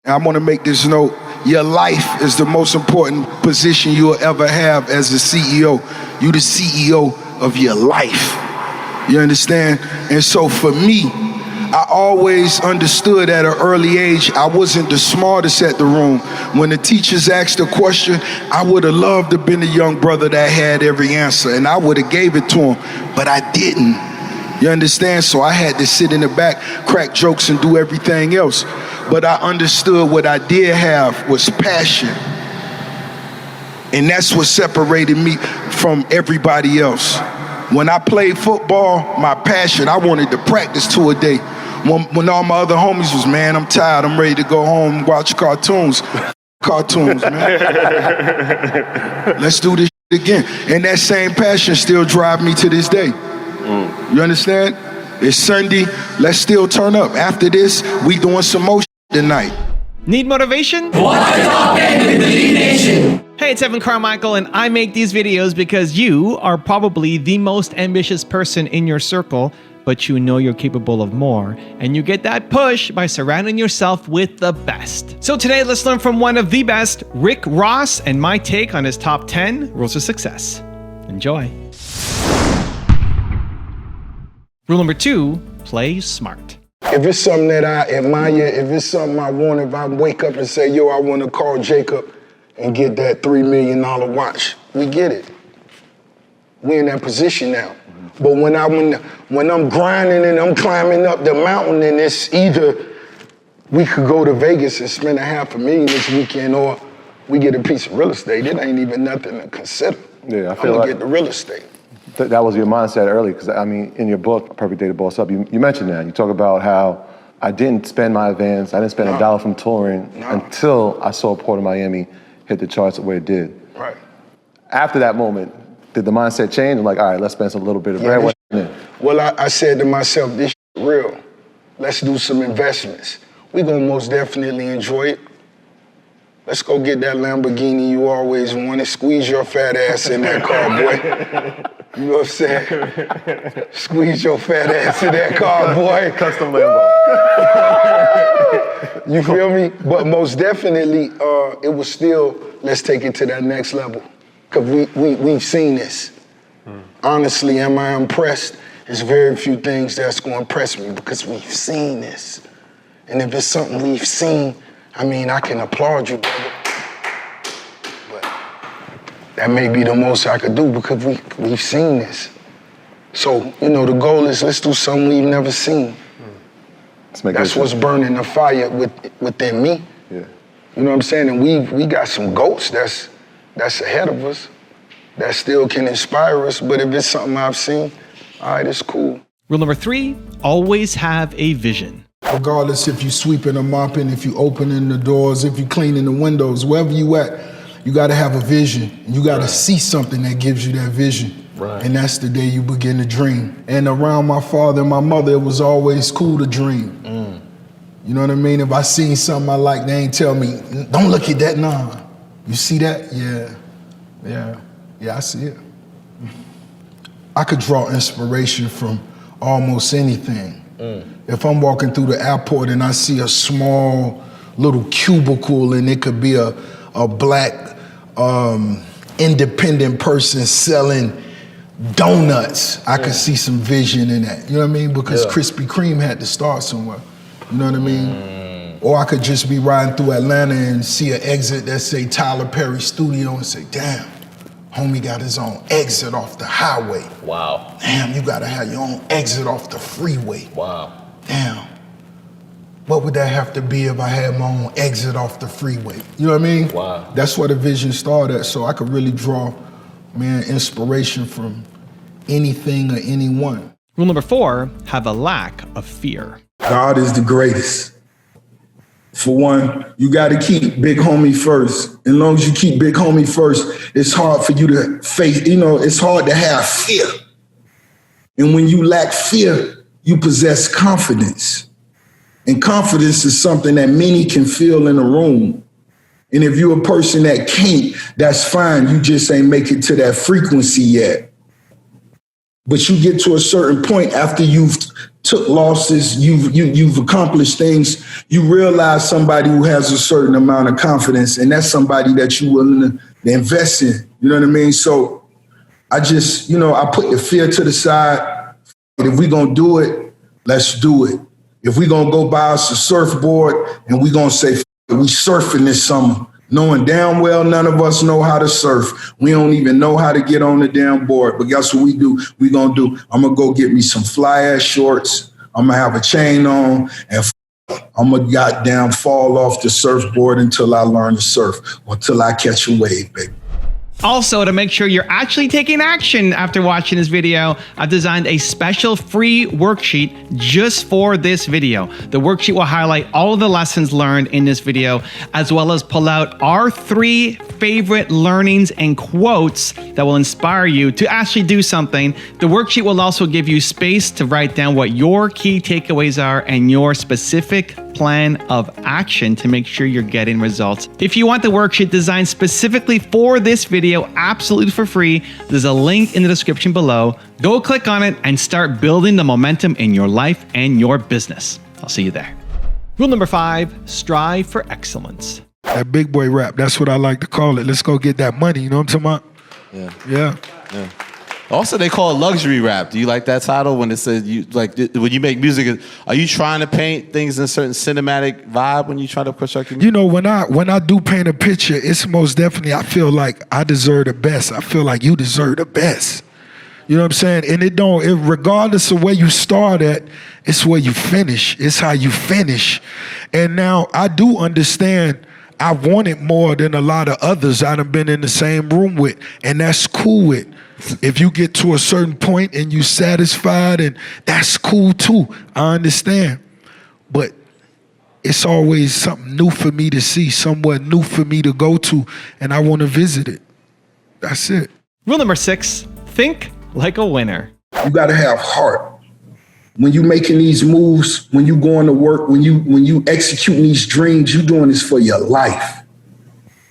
I want to make this note. Your life is the most important position you'll ever have as a CEO. You the CEO of your life. You understand? And so for me, I always understood at an early age, I wasn't the smartest at the room. When the teachers asked a question, I would have loved to have been the young brother that had every answer, and I would have gave it to him, but I didn't. You understand? So I had to sit in the back, crack jokes, and do everything else. But I understood what I did have was passion. And that's what separated me from everybody else. When I played football, my passion, I wanted to practice 2 a day. When all my other homies was, man, I'm tired, I'm ready to go home and watch cartoons. Cartoons, man. Let's do this again. And that same passion still drives me to this day. You understand? It's Sunday, let's still turn up. After this, we doing some more tonight. Need motivation? Watch the top end with the Lead Nation. Hey, it's Carmichael, and I make these videos because you are probably the most ambitious person in your circle, but you know you're capable of more, and you get that push by surrounding yourself with the best. So today, let's learn from one of the best, Rick Ross, and my take on his top 10 rules of success. Enjoy. Rule number 2, play smart. If it's something that I admire, if it's something I want, if I wake up and say, yo, I want to call Jacob and get that $3 million watch, we get it. We're in that position now. But when I'm grinding and I'm climbing up the mountain, and it's either we could go to Vegas and spend $500,000 this weekend, or we get a piece of real estate. It ain't even nothing to consider. Yeah, I I'm feel gonna like get the real estate. That was your mindset early, because I mean, in your book, Perfect Day to Boss Up, you mentioned that. You talk about how I didn't spend my advance, I didn't spend a dollar from touring until I saw Port of Miami hit the charts the way it did. Right. After that moment, did the mindset change? I'm like, all right, let's spend a little bit of bread. Well, I said to myself, this is real. Let's do some investments. We're gonna most definitely enjoy it. Let's go get that Lamborghini you always wanted. Squeeze your fat ass in that car, boy. You know what I'm saying? Squeeze your fat ass in that car, boy. Custom Lambo. You feel me? But most definitely, it was still, let's take it to that next level. Because we've seen this. Honestly, am I impressed? There's very few things that's going to impress me because we've seen this. And if it's something we've seen, I mean, I can applaud you, brother. But that may be the most I could do because we've seen this. So, you know, the goal is let's do something we've never seen. That's what's burning the fire within me. Yeah. You know what I'm saying? And we got some goats that's ahead of us that still can inspire us. But if it's something I've seen, all right, it's cool. Rule number 3, always have a vision. Regardless if you sweeping or mopping, if you opening the doors, if you cleaning the windows, wherever you at, you gotta have a vision. You gotta see something that gives you that vision. Right. And that's the day you begin to dream. And around my father and my mother, it was always cool to dream. You know what I mean? If I seen something I like, they ain't tell me, don't look at that, nah. You see that? Yeah, I see it. I could draw inspiration from almost anything. If I'm walking through the airport and I see a small little cubicle and it could be a black independent person selling donuts, I could see some vision in that. You know what I mean? Because Krispy Kreme had to start somewhere. You know what I mean? Or I could just be riding through Atlanta and see an exit that say Tyler Perry Studio and say, damn, homie got his own exit off the highway. Wow. Damn, you gotta have your own exit off the freeway. Wow. Damn. What would that have to be if I had my own exit off the freeway? You know what I mean? Wow. That's where the vision started, so I could really draw, man, inspiration from anything or anyone. Rule number 4, have a lack of fear. God is the greatest. For one, you got to keep big homie first. As long as you keep big homie first, it's hard for you to face, it's hard to have fear. And when you lack fear, you possess confidence. And confidence is something that many can feel in a room. And if you're a person that can't, that's fine. You just ain't make it to that frequency yet. But you get to a certain point after you've took losses, you've accomplished things, you realize somebody who has a certain amount of confidence, and that's somebody that you're willing to invest in. You know what I mean? So I just, I put the fear to the side. If we're going to do it, let's do it. If we're going to go buy us a surfboard and we're going to say, we surfing this summer, knowing damn well none of us know how to surf. We don't even know how to get on the damn board. But guess what we do? We going to do, I'm going to go get me some fly-ass shorts. I'm going to have a chain on, and I'm going to goddamn fall off the surfboard until I learn to surf or until I catch a wave, baby. Also, to make sure you're actually taking action after watching this video, I've designed a special free worksheet just for this video. The worksheet will highlight all of the lessons learned in this video, as well as pull out our 3 favorite learnings and quotes that will inspire you to actually do something. The worksheet will also give you space to write down what your key takeaways are and your specific plan of action to make sure you're getting results. If you want the worksheet designed specifically for this video, absolutely for free, there's a link in the description below. Go click on it and start building the momentum in your life and your business. I'll see you there. Rule number 5, strive for excellence. That big boy rap, that's what I like to call it. Let's go get that money, you know what I'm talking about? Yeah. Also, they call it luxury rap. Do you like that title when it says when you make music? Are you trying to paint things in a certain cinematic vibe when you try to construct your music? When I do paint a picture, it's most definitely, I feel like I deserve the best. I feel like you deserve the best. You know what I'm saying? And regardless of where you start at, it's where you finish. It's how you finish. And now I do understand I want it more than a lot of others I've been in the same room with, and that's cool with. If you get to a certain point and you satisfied, and that's cool too. I understand. But it's always something new for me to see, somewhere new for me to go to, and I want to visit it. That's it. Rule number 6, think like a winner. You got to have heart. When you making these moves, when you going to work, when you executing these dreams, you doing this for your life.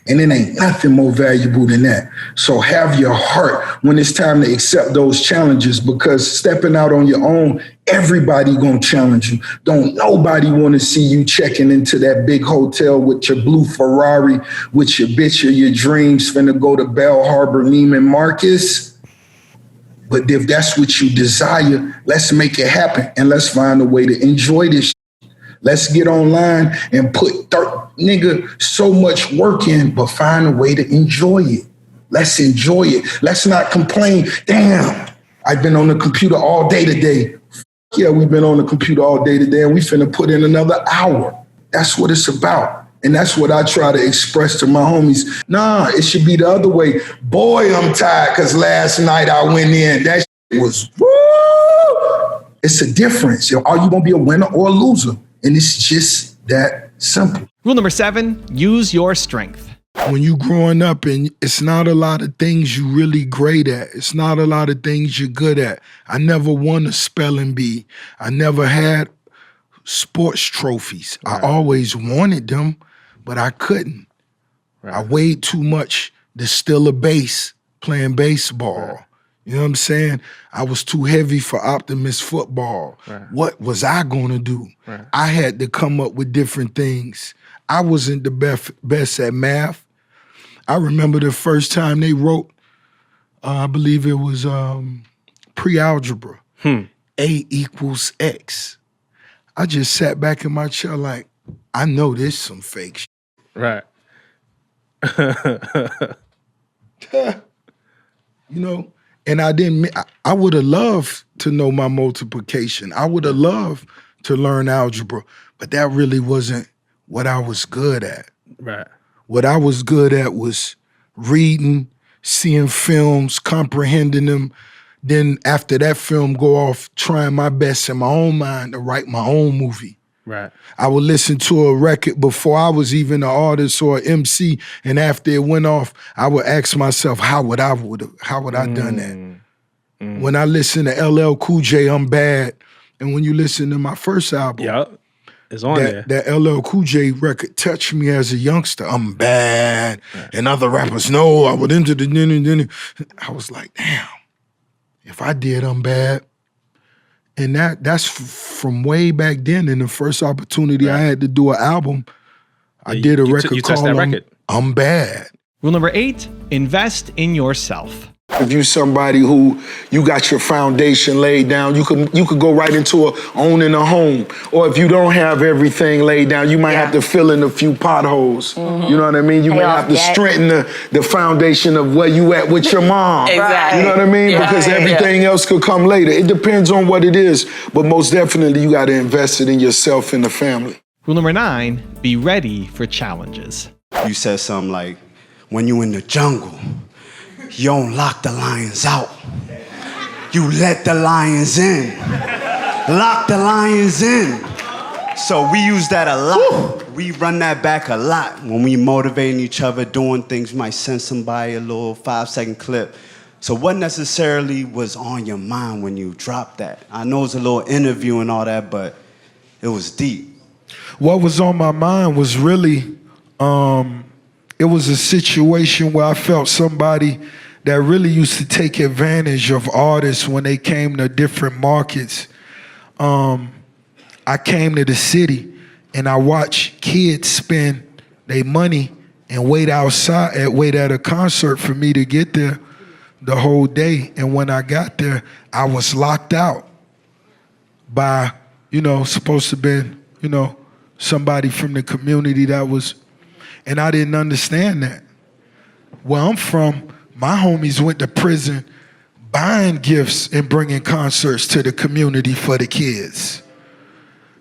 And it ain't nothing more valuable than that. So have your heart when it's time to accept those challenges, because stepping out on your own, everybody gonna challenge you. Don't nobody wanna see you checking into that big hotel with your blue Ferrari, with your bitch or your dreams finna go to Bell Harbor, Neiman Marcus. But if that's what you desire, let's make it happen and let's find a way to enjoy this. Let's get online and put so much work in, but find a way to enjoy it. Let's enjoy it. Let's not complain. Damn, I've been on the computer all day today. Yeah, we've been on the computer all day today, and we finna put in another hour. That's what it's about. And that's what I try to express to my homies. Nah, it should be the other way. Boy, I'm tired because last night I went in. That shit was, woo! It's a difference. Are you gonna be a winner or a loser? And it's just that simple. Rule number 7, use your strength. When you growing up, and it's not a lot of things you really great at. It's not a lot of things you're good at. I never won a spelling bee. I never had sports trophies. Right. I always wanted them, but I couldn't. Right. I weighed too much to steal a base playing baseball. Right. You know what I'm saying? I was too heavy for Optimist football. Right. What was I gonna do? Right. I had to come up with different things. I wasn't the best at math. I remember the first time they wrote, I believe it was pre-algebra, A equals X. I just sat back in my chair like, I know this some fake shit. Right. And I would have loved to know my multiplication. I would have loved to learn algebra, but that really wasn't what I was good at. Right. What I was good at was reading, seeing films, comprehending them. Then after that film, go off trying my best in my own mind to write my own movie. Right. I would listen to a record before I was even an artist or an MC, and after it went off, I would ask myself, how would I done that? When I listen to LL Cool J, I'm Bad, and when you listen to my first album, yep. It's on there. That LL Cool J record touched me as a youngster. I'm bad. Right. And other rappers know I would into the I was like, damn, if I did I'm bad, And that's from way back then. And the first opportunity I had to do an album, I did a record called I'm Bad. Rule number 8, invest in yourself. If you somebody who you got your foundation laid down, you could go right into owning a home. Or if you don't have everything laid down, you might have to fill in a few potholes. You know what I mean? You may have to strengthen the foundation of where you at with your mom. Exactly. You know what I mean? Because everything else could come later. It depends on what it is, but most definitely you got to invest it in yourself and the family. Rule number 9, be ready for challenges. You said something like, when you in the jungle, you don't lock the lions out. You let the lions in. Lock the lions in. So we use that a lot. We run that back a lot. When we motivating each other, doing things, we might send somebody a little 5-second clip. So what necessarily was on your mind when you dropped that? I know it's a little interview and all that, but it was deep. What was on my mind was really, it was a situation where I felt somebody that really used to take advantage of artists when they came to different markets. I came to the city and I watched kids spend their money and wait at a concert for me to get there the whole day. And when I got there, I was locked out by, supposed to have been, somebody from the community that was, and I didn't understand that. Where I'm from, my homies went to prison buying gifts and bringing concerts to the community for the kids.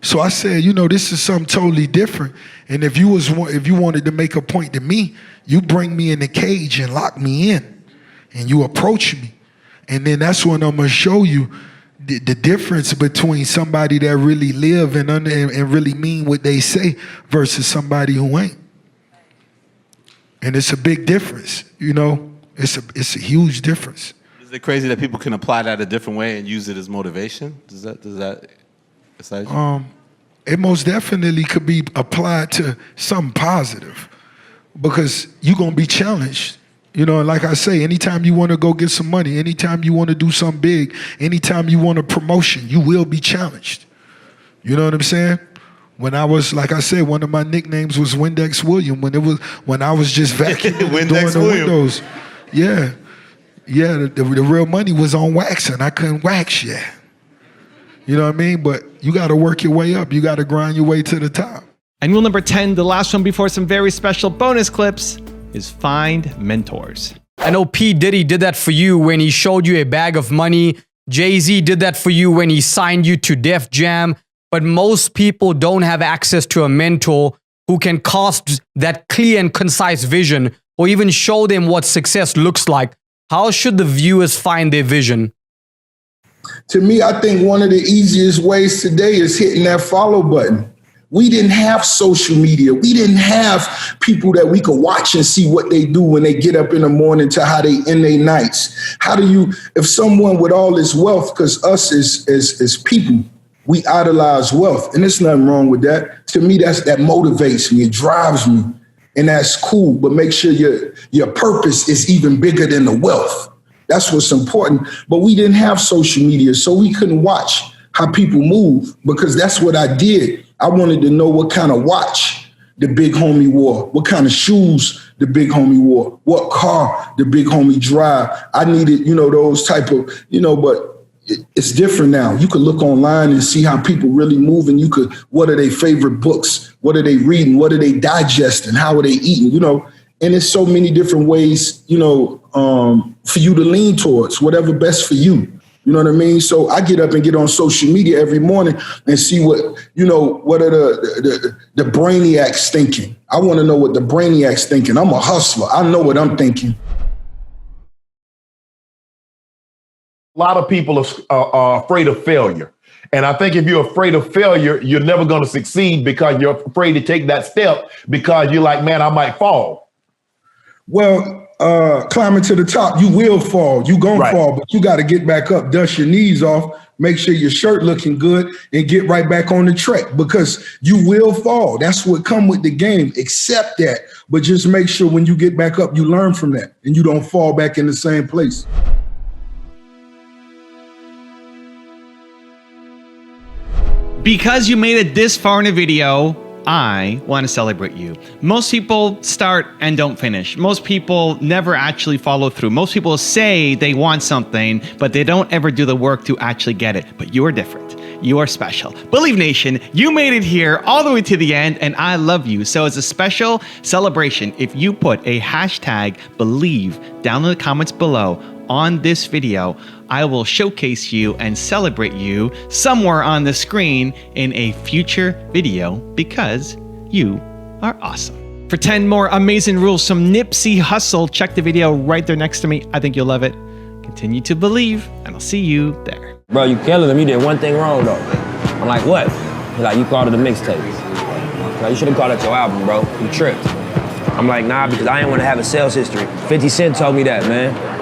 So I said, this is something totally different. And if you wanted to make a point to me, you bring me in the cage and lock me in, and you approach me. And then that's when I'm gonna show you the difference between somebody that really live and really mean what they say versus somebody who ain't. And it's a big difference, It's a huge difference. Is it crazy that people can apply that a different way and use it as motivation? Does that excite you? It most definitely could be applied to something positive because you're gonna be challenged. And like I say, anytime you want to go get some money, anytime you want to do something big, anytime you want a promotion, you will be challenged. You know what I'm saying? When I was, like I said, one of my nicknames was Windex William. When I was just vacuuming doing the windows. Yeah, the real money was on waxing. I couldn't wax yet. You know what I mean? But you got to work your way up. You got to grind your way to the top. And rule number 10, the last one before some very special bonus clips, is find mentors. I know P. Diddy did that for you when he showed you a bag of money. Jay-Z did that for you when he signed you to Def Jam. But most people don't have access to a mentor who can cast that clear and concise vision or even show them what success looks like. How should the viewers find their vision? To me, I think one of the easiest ways today is hitting that follow button. We didn't have social media. We didn't have people that we could watch and see what they do when they get up in the morning to how they end their nights. How do you, if someone with all this wealth, because us as people, we idolize wealth, and there's nothing wrong with that. To me, that motivates me, it drives me, and that's cool. But make sure your purpose is even bigger than the wealth. That's what's important. But we didn't have social media, so we couldn't watch how people move because that's what I did. I wanted to know what kind of watch the big homie wore, what kind of shoes the big homie wore, what car the big homie drive. I needed, those type of, but it's different now. You could look online and see how people really move, and what are their favorite books? What are they reading? What are they digesting? How are they eating? And there's so many different ways, for you to lean towards whatever best for you. You know what I mean? So I get up and get on social media every morning and see what are the brainiacs thinking. I want to know what the brainiacs thinking. I'm a hustler. I know what I'm thinking. A lot of people are afraid of failure. And I think if you're afraid of failure, you're never going to succeed because you're afraid to take that step because you're like, man, I might fall. Well, climbing to the top, you will fall. You gonna fall, but you got to get back up, dust your knees off, make sure your shirt looking good, and get right back on the track because you will fall. That's what come with the game. Accept that, but just make sure when you get back up, you learn from that and you don't fall back in the same place. Because you made it this far in a video, I want to celebrate you. Most people start and don't finish. Most people never actually follow through. Most people say they want something, but they don't ever do the work to actually get it. But you are different. You are special. Believe Nation, you made it here all the way to the end, and I love you. So as a special celebration, if you put a hashtag Believe down in the comments below on this video, I will showcase you and celebrate you somewhere on the screen in a future video because you are awesome. For 10 more amazing rules from Nipsey Hussle, check the video right there next to me. I think you'll love it. Continue to believe, and I'll see you there. Bro, you killing them. You did one thing wrong, though. I'm like, what? He's like, you called it a mixtape. Like, you should have called it your album, bro. You tripped. I'm like, nah, because I ain't want to have a sales history. 50 Cent told me that, man.